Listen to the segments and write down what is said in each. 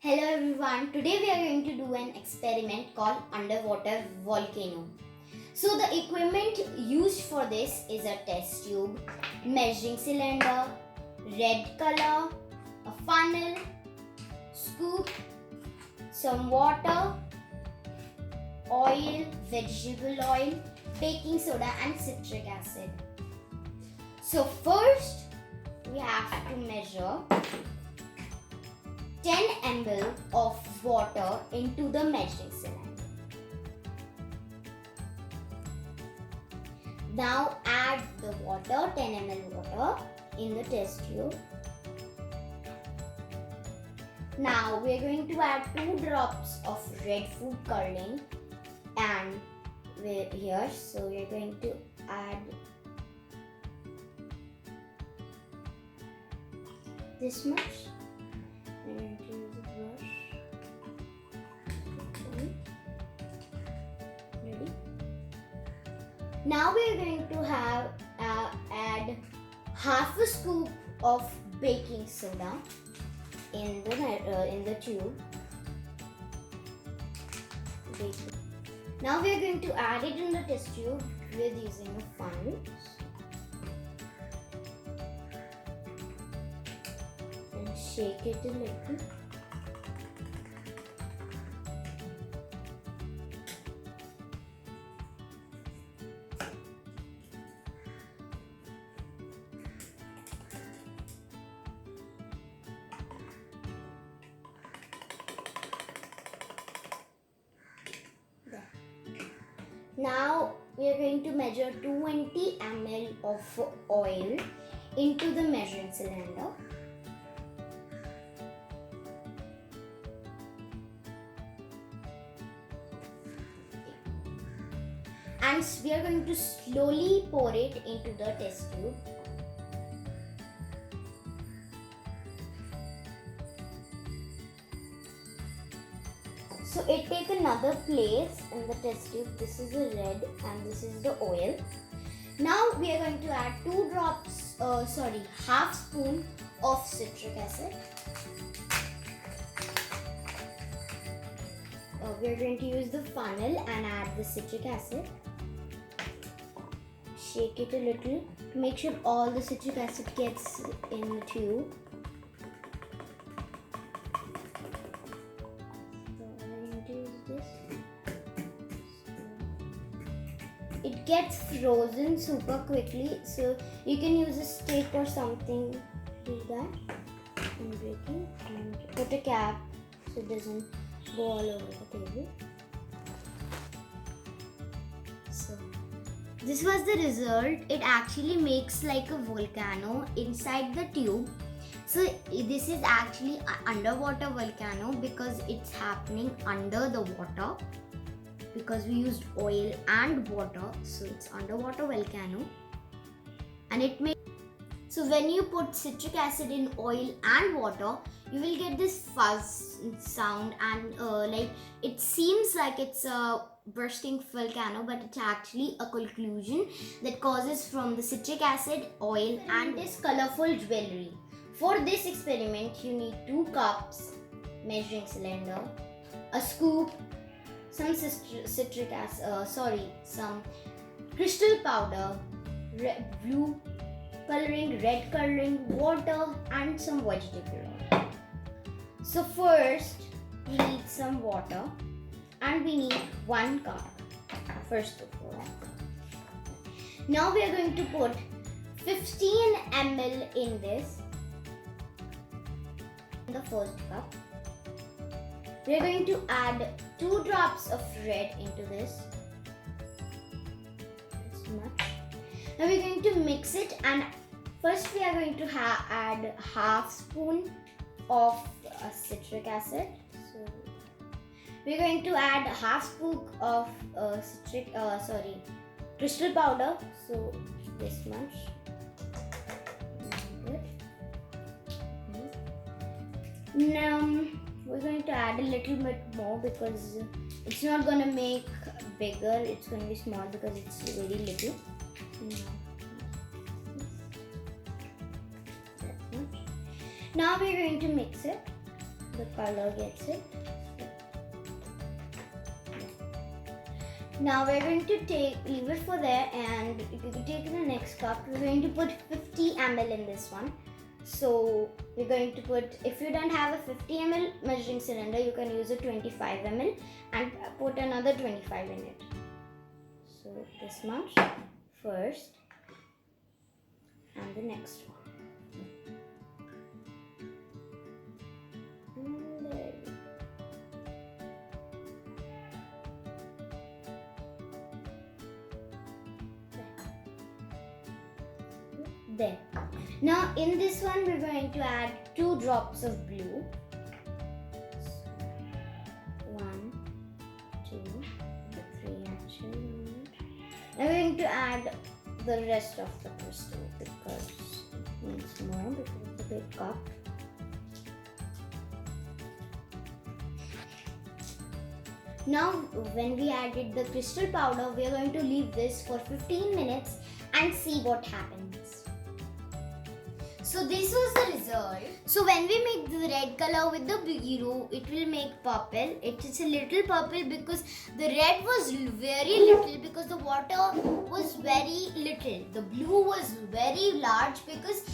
Hello everyone, today we are going to do an experiment called underwater volcano. So the equipment used for this is a test tube, measuring cylinder, red color, a funnel, scoop, some water, oil, vegetable oil, baking soda and citric acid. So first we have to measure 10 ml of water into the measuring cylinder. Now add the water, 10 ml water in the test tube. Now we are going to add 2 drops of red food coloring and we're here, so we are going to add this much. I'm going to use a brush. Okay. Ready? Now we are going to add half a scoop of baking soda in the tube. Now we are going to add it in the test tube with using a funnel. Shake it a little. There. Now we are going to measure 20 ml of oil into the measuring cylinder. And we are going to slowly pour it into the test tube. So it take another place in the test tube. This is the red and this is the oil. Now we are going to add 2 drops, half spoon of citric acid. We are going to use the funnel and add the citric acid. Shake it a little to make sure all the citric acid gets in the tube. So I'm going to use this. It gets frozen super quickly, so you can use a stick or something to do that. I'm breaking and put a cap so it doesn't go all over the table. So this was the result. It actually makes like a volcano inside the tube. So this is actually an underwater volcano because it's happening under the water, because we used oil and water, so it's underwater volcano. And it makes, so when you put citric acid in oil and water, you will get this fuzz sound and like it seems like it's a bursting volcano, but it's actually a conclusion that causes from the citric acid, oil and this colorful jewelry. For this experiment, you need 2 cups, measuring cylinder, a scoop, some citric acid, some crystal powder, blue coloring, red coloring, water and some vegetable oil. So first we need some water and we need 1 cup first of all. Now we are going to put 15 ml in this, in the first cup. We are going to add 2 drops of red into this. This much. Now we are going to mix it, and first we are going to add half spoon of citric acid. So we are going to add half spoon of crystal powder. So this much. Good. Now we're going to add a little bit more because it's not going to make bigger, it's going to be small because it's very little. Now we're going to mix it. the color gets it. Now we're going to leave it for there, and if you take the next cup, we're going to put 50 ml in this one. So we're going to put, if you don't have a 50 ml measuring cylinder, you can use a 25 ml and put another 25 in it. So this much first and the next one. And there we go. There. Now in this one we're going to add 2 drops of blue. 1, 2, 3 actually. Now we're going to add the rest of the crystal because it needs more because it's a big cup. Now when we added the crystal powder, we are going to leave this for 15 minutes and see what happens. So this was the result. So when we make the red color with the Biro, it will make purple. It is a little purple because the red was very little because the water was very little. The blue was very large because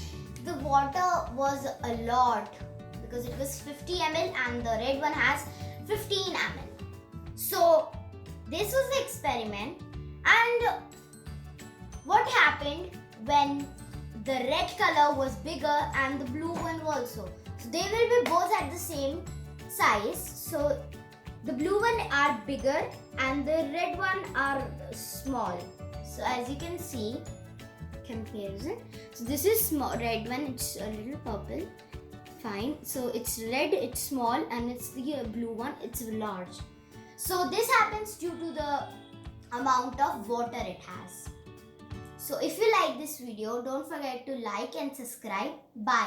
the water was a lot because it was 50 ml and the red one has 15 ml. So this was the experiment, and what happened when the red color was bigger and the blue one also. So they will be both at the same size. So the blue one are bigger and the red one are small. So as you can see, comparison. So this is small red one, it's a little purple. Fine. So it's red, it's small, and it's the blue one, it's large. So this happens due to the amount of water it has. So if you like this video, don't forget to like and subscribe. Bye.